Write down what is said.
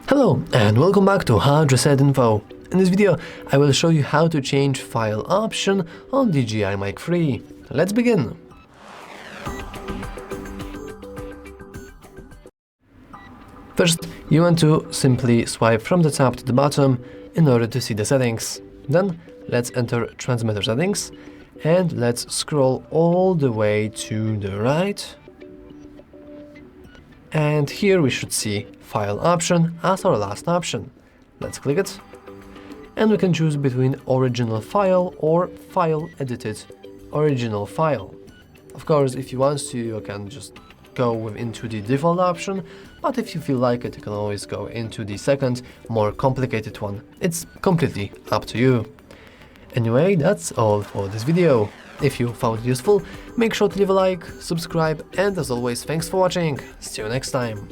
Hello and welcome back to Hard Reset Info. In this video, I will show you how to change file option on DJI Mic 3. Let's begin. First, you want to simply swipe from the top to the bottom in order to see the settings. Then, let's enter transmitter settings and let's scroll all the way to the right. And here we should see file option as our last option. Let's click it. And we can choose between original file or file edited original file. Of course, if you want to, you can just go into the default option, but if you feel like it, you can always go into the second, more complicated one. It's completely up to you. Anyway, that's all for this video. If you found it useful, make sure to leave a like, subscribe, and as always, thanks for watching. See you next time.